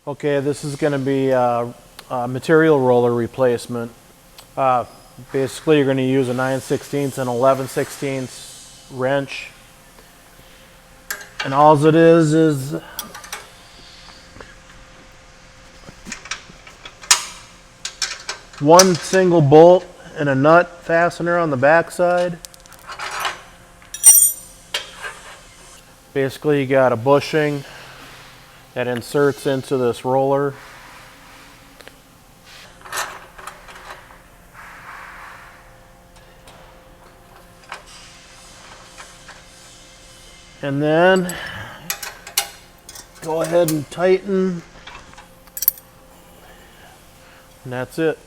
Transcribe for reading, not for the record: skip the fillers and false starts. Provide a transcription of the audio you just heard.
Okay, this is going to be a material roller replacement. Basically, you're going to use a 9/16 and 11/16 wrench. And all it is one single bolt and a nut fastener on the backside. Basically, you got a bushing that inserts into this roller. And then go ahead and tighten. And that's it.